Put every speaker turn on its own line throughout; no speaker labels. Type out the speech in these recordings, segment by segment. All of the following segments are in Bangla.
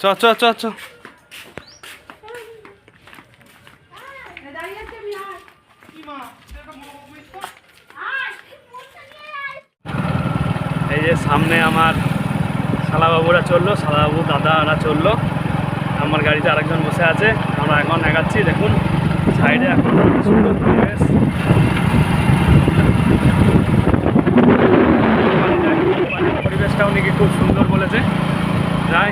চ চ চ চ। এই যে সামনে আমার শালাবাবুরা চললো, শালাবাবু দাদারা চললো, আমার গাড়িতে আরেকজন বসে আছে। আমরা এখন এগাচ্ছি, দেখুন সাইডে এখন সুন্দর পরিবেশ। পরিবেশটা উনি কি খুব সুন্দর বলেছে, যাই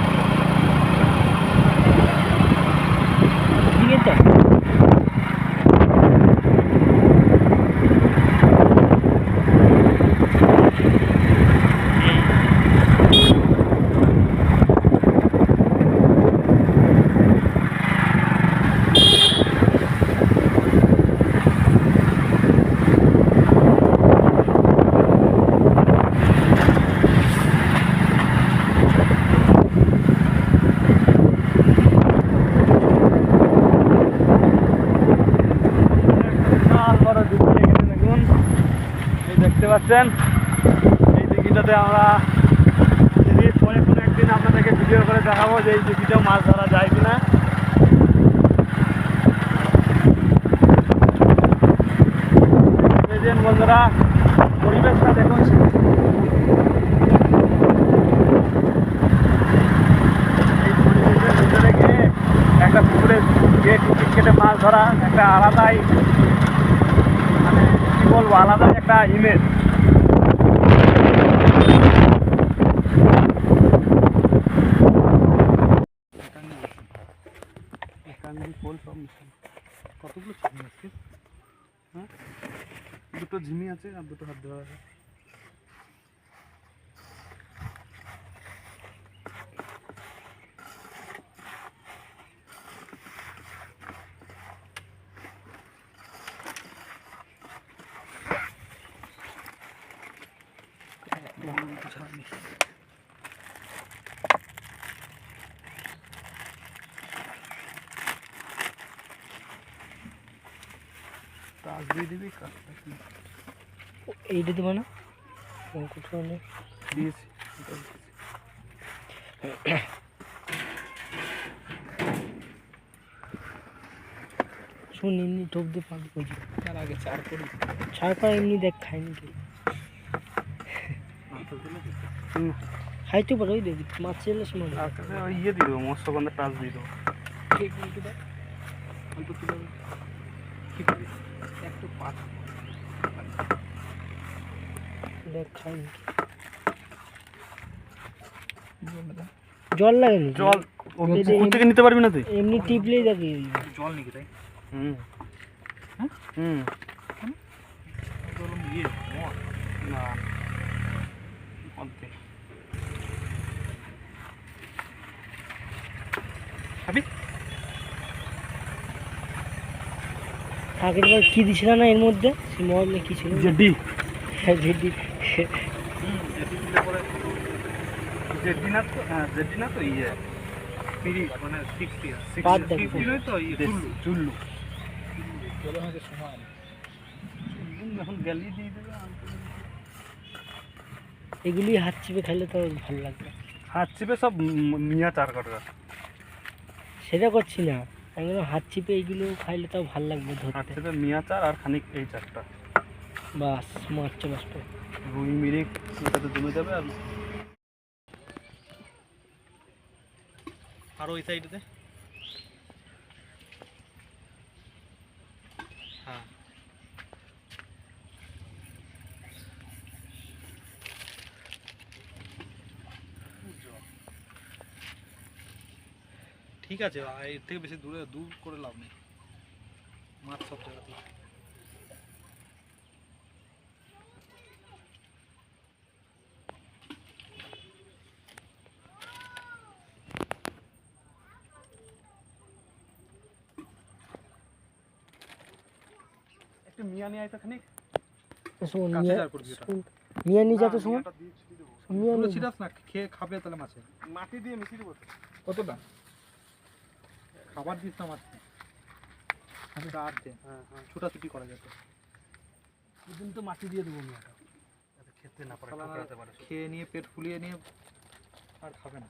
দেখতে পাচ্ছেন। এই দিঘিটাতে আমরা যদি পরে কোনো একদিন আপনাদেরকে ভিডিও করে দেখাবো যে এই দিঘিতেও মাছ ধরা যায় কিনা। দেখেন বন্ধুরা, পরিবেশটা দেখুন। এই পরিবেশের ভিতরে গিয়ে একটা পুকুরে গিয়ে টিকিট কেটে মাছ ধরা একটা আলাদাই, মানে কী বলবো, আলাদাই একটা ইমেজ। কতগুলো ঝিমি আছে? হ্যাঁ, দুটো ঝিমি আছে আর দুটো হাত ধরা আছে।
এইটা দেবো না, কোথাও নেই
দিয়েছি।
শুন, এমনি টোপ দিয়ে পাবি বুঝি, তার আগে চার করি, চার পর এমনি দেখ খাইনি কি খাইতে পারো। ওই দেখ মাছ এলে সময়
ওই ইয়ে দিয়ে দেবো, মৎস্যগন্ধা টাচ দিয়ে দেবো।
একটু পাত দেখ খাইনি, জল লাগেনি।
জল পুকুর থেকে নিতে পারবি না তুই?
এমনি টিপলেই দেখি
জল নাকি তাই? হুম হুম না
আগের বার কি দিছিল না এর মধ্যে, সে মহলে কি ছিল?
জেডি।
হ্যাঁ জেডি।
জেডি না তো, হ্যাঁ জেডি না তো, ইয়ে পিরি মানে 60
বাদ দেখ
তো ইয়ে চুল্লু চলে আমাদের সময় এখন গেলি দিয়ে দেবে।
এগুলি হাত চিপে খাইলে তো ভালো লাগবে।
হাত চিপে সব মিয়া চার কাটা,
সেটা করছি না, আমি হাত চিপে এইগুলো খাইলে তাও ভালো লাগবে ধরতে।
হাত চিপে মিয়া চার আর খানিক এই চারটা,
বাস মারছে বাস
রুই মিরিক ওটাতে জমে যাবে। আর ওই সাইডে হ্যাঁ ঠিক আছে, এর থেকে বেশি দূর করে লাভ নেই, মাছ সব জায়গাতে। একটু মিয়া নিয়ে আইতো খানিক,
মিয়া নিয়ে যাতে সময়
পুরো ছিটাস না, খেয়ে খাবে তাহলে মাছে। মাটি দিয়ে মিশিয়ে দেবো। কতটা খাবার দিস না মাছকে, আর দে। হ্যাঁ হ্যাঁ, ছোটাছুটি করা যেত। দুদিন তো মাটি দিয়ে দেবো মিয়াটা, যাতে খেতে না পারে, খেয়ে নিয়ে পেট ফুলিয়ে নিয়ে আর খাবে না।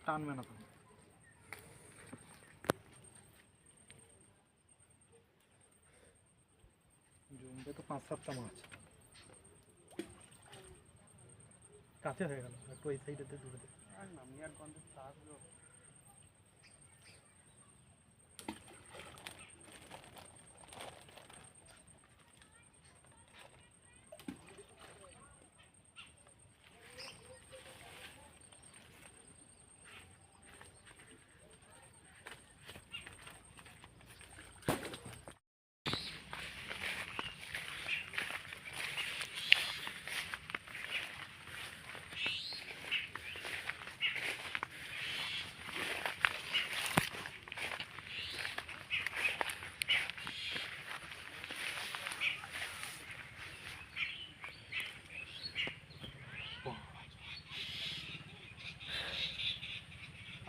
টানবে না তখন। জমিতে তো 5-7টা মাছ কাছে হয়ে গেল, একটু এই সাইডেতে দূরে দে। আর নামি আর গন্ধে থাকলো।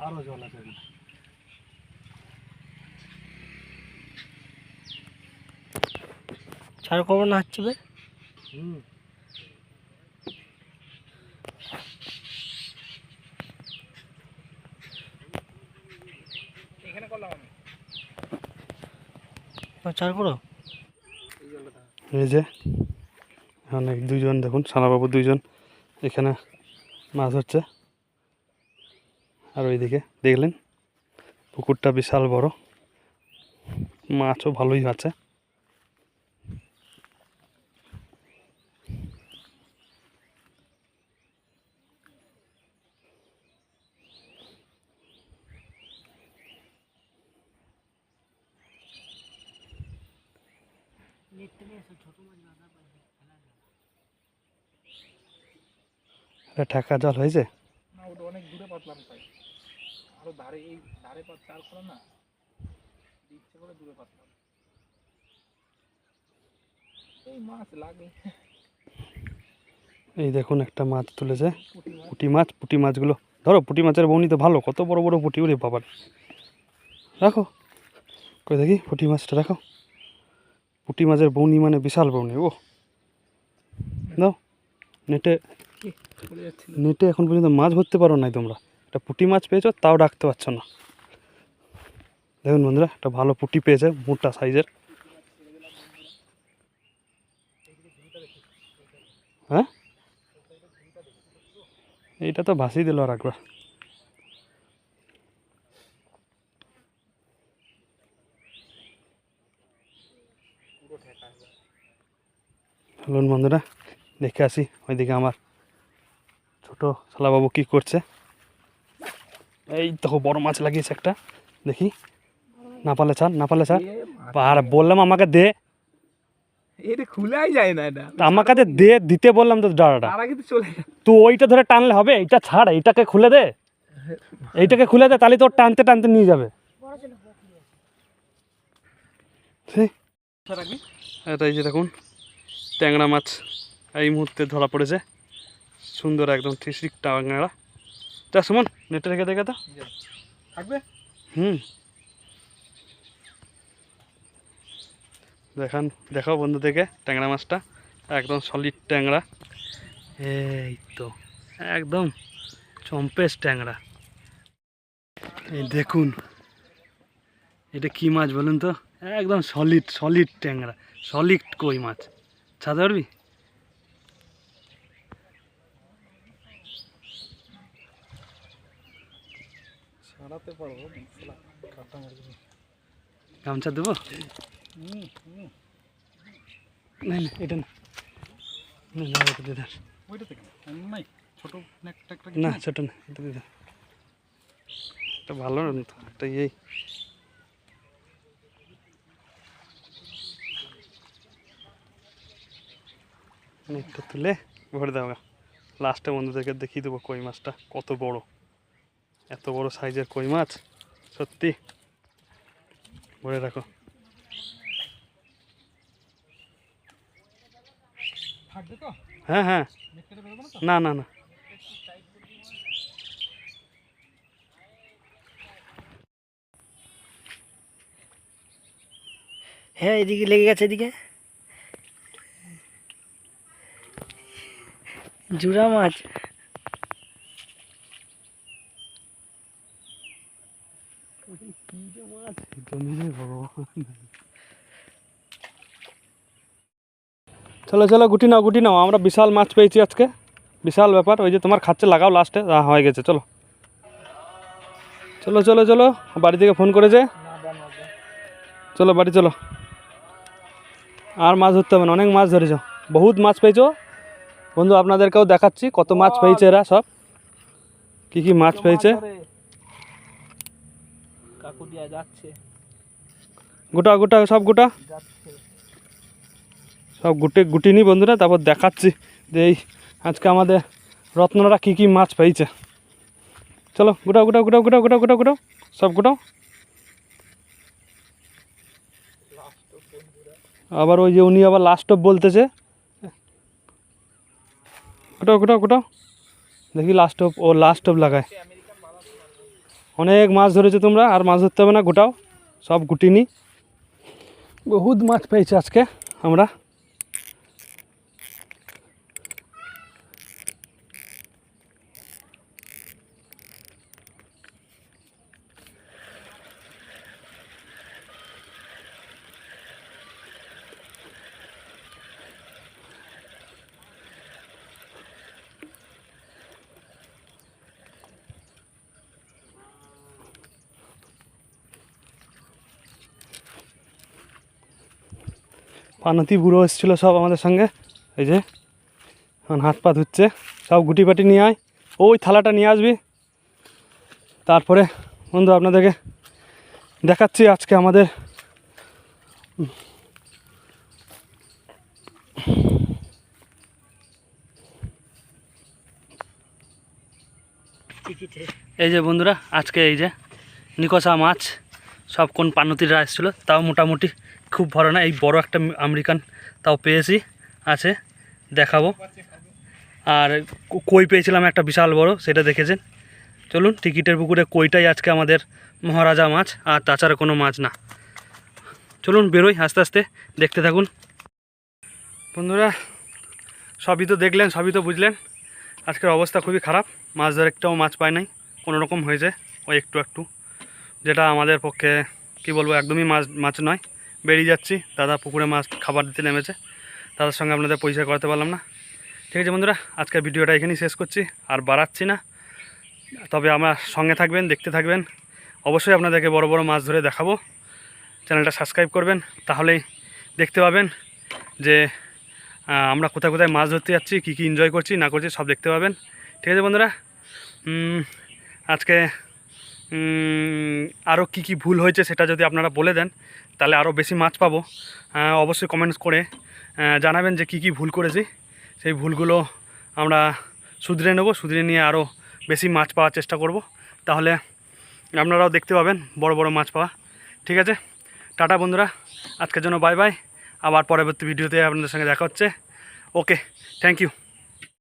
আরো জল আছে এখানে।
ছাড় করবো না হচ্ছে বে।
এখানে করলাম আমি।
ছাড় করো।
এই যে অনেক দুইজন দেখুন সানাবাবু দুইজন এখানে মাছ হচ্ছে। আর ওইদিকে দেখলেন পুকুরটা বিশাল বড়, মাছও ভালোই আছে। ঠাকা জল হয়েছে।
না ওটা অনেক দূরে পাতলাম তাই, আরো ধারে এই ধারে পাত চার করে না, ইচ্ছে করে দূরে পাতলাম। এই মাছ লাগে।
এই দেখুন একটা মাছ তুলেছে, পুঁটি মাছগুলো ধরো। পুঁটি মাছের বউনি তো ভালো, কত বড় বড় পুঁটি, ওরে বাবার। রাখো কই দেখি পুঁটি মাছটা রাখো। পুঁটি মাছের বউনি মানে বিশাল বউনি। ও দাও নেটে, নেটে এখন পর্যন্ত মাছ ধরতে পারো নাই তোমরা, একটা পুঁটি মাছ পেয়েছো তাও রাখতে পারছো না। দেখুন বন্ধুরা একটা ভালো পুঁটি পেয়েছে, মোটা সাইজের। হ্যাঁ এইটা তো ভাসিয়ে দিল আর একবার। চলুন বন্ধুরা দেখে আসি ওইদিকে আমার ছোট শালাবাবু কি করছে। এই দেখো বড় মাছ লাগিয়েছে একটা, দেখি না পারলে ছাড়, না পারলে ছাড়। আর বললাম আমাকে দে,
এটা খুলাই যায় না, এটা
তা আমার কাছে দে, দিতে বললাম তো ডাঁড়াটা।
তারা কিন্তু চলে যায়।
তুই ওইটা ধরে টানলে হবে, এইটা ছাড়, এইটাকে খুলে দে, এইটাকে খুলে দে, তাহলে তোর টানতে টানতে নিয়ে যাবে। এটা এই যে দেখুন ট্যাংরা মাছ এই মুহূর্তে ধরা পড়েছে, সুন্দর একদম ঠিক ট্যাংরা। তা সুমন নেটে রেখে দেখে তো
থাকবে।
দেখান, দেখাও বন্ধু থেকে ট্যাংরা মাছটা, একদম সলিড ট্যাংরা। এই তো একদম চম্পেস ট্যাংরা। এই দেখুন এটা কি মাছ বলুন তো, একদম সলিড সলিড ট্যাংরা, সলিড কই মাছ। ছাড়তে পারবি?
সারাতে পারবো,
গামছা দেবো? না না এটা না, না এটা দে দাও।
ওইটা থেকে নাই ছোট একটা একটা
না ছোট না, এটা দে দাও। এটা ভালো না তো, একটা এই একটা তুলে ভরে দেওয়া। লাস্টে বন্ধুদেরকে দেখিয়ে দেবো কই মাছটা কত বড়, এত বড় সাইজের কই মাছ সত্যি। ভরে রাখো।
থাকবে তো?
হ্যাঁ হ্যাঁ, না না না
হ্যাঁ এদিকে লেগে গেছে, এদিকে জুড়া মাছ। কি যে মাছ!
চলো চলো গুটি নাও গুটি নাও, আমরা বিশাল মাছ পেয়েছি আজকে, বিশাল ব্যাপার। ওই যে তোমার খাচ্ছে লাগাও লাস্টে, হয়ে গেছে। চলো চলো চলো চলো, বাড়ি থেকে ফোন করেছে, চলো বাড়ি চলো। আর মাছ ধরতে হবে না, অনেক মাছ ধরেছ, বহুত মাছ পেয়েছো বন্ধু। আপনাদেরকেও দেখাচ্ছি কত মাছ পেয়েছে এরা, সব কি কি মাছ পেয়েছে।
কাকুদিয়া যাচ্ছে,
গোটা গোটা সব গোটা,
যাচ্ছে।
সব গুটি নি বন্ধুরা, তারপর দেখাচ্ছি যে এই আজকে আমাদের রত্নরা কি কি মাছ পেয়েছে। চলো গোটাও গোটাও গোটাও গোটাও গোটাও গোটাও গোটাও, সব গোটাও। আবার ওই যে উনি আবার লাস্ট অফ বলতেছে, গোটাও গোটাও গোটাও, দেখি লাস্ট অফ, ও লাস্ট অফ লাগায়। অনেক মাছ ধরেছে তোমরা, আর মাছ ধরতে হবে না, গোটাও সব গুটিনি। বহুত মাছ পেয়েছে আজকে আমরা। পানতি বুড়ো এসেছিলো সব আমাদের সঙ্গে, এই যে এখন হাত পা ধুচ্ছে। সব গুটি পাটি নিয়ে আয়, ওই থালাটা নিয়ে আসবি। তারপরে বন্ধু আপনাদেরকে দেখাচ্ছি আজকে আমাদের এই যে বন্ধুরা, আজকে এই যে নিকষা মাছ সব কোন পানতিরা এসেছিলো, তাও মোটামুটি খুব বড় না, এই বড় একটা আমেরিকান তাও পেয়েছি, আছে দেখাবো। আর কই পেয়েছিলাম একটা বিশাল বড়, সেটা দেখেছেন। চলুন, টিকিটের পুকুরে কইটাই আজকে আমাদের মহারাজা মাছ, আর তাছাড়া কোনো মাছ না। চলুন বেরোই আস্তে আস্তে, দেখতে থাকুন বন্ধুরা। সবই তো দেখলেন, সবই তো বুঝলেন, আজকের অবস্থা খুবই খারাপ। মাছ ধরে একটাও মাছ পায় নাই, কোনো রকম হয়েছে ওই একটু একটু, যেটা আমাদের পক্ষে কি বলবো, একদমই মাছ নয়। বেরিয়ে যাচ্ছি, দাদা পুকুরে মাছ খাবার দিতে নেমেছে, তাদের সঙ্গে আপনাদের পরিচয় করাতে পারলাম না। ঠিক আছে বন্ধুরা, আজকের ভিডিওটা এখানেই শেষ করছি, আর বাড়াচ্ছি না। তবে আমার সঙ্গে থাকবেন, দেখতে থাকবেন, অবশ্যই আপনাদেরকে বড় বড় মাছ ধরে দেখাবো। চ্যানেলটা সাবস্ক্রাইব করবেন, তাহলেই দেখতে পাবেন যে আমরা কোথায় কোথায় মাছ ধরতে যাচ্ছি, কী কী এনজয় করছি না করছি, সব দেখতে পাবেন। ঠিক আছে বন্ধুরা, আজকে আরও কী কী ভুল হয়েছে সেটা যদি আপনারা বলে দেন, তাহলে আরও বেশি মাছ পাবো। অবশ্যই কমেন্টস করে জানাবেন যে কী কী ভুল করেছি, সেই ভুলগুলো আমরা শুধরে নেব, শুধরে নিয়ে আরও বেশি মাছ পাওয়ার চেষ্টা করব। তাহলে আপনারাও দেখতে পাবেন বড় বড় মাছ পাওয়া। ঠিক আছে, টাটা বন্ধুরা, আজকের জন্য বাই বাই। আবার পরবর্তী ভিডিওতে আপনাদের সঙ্গে দেখা হচ্ছে। ওকে, থ্যাংক ইউ।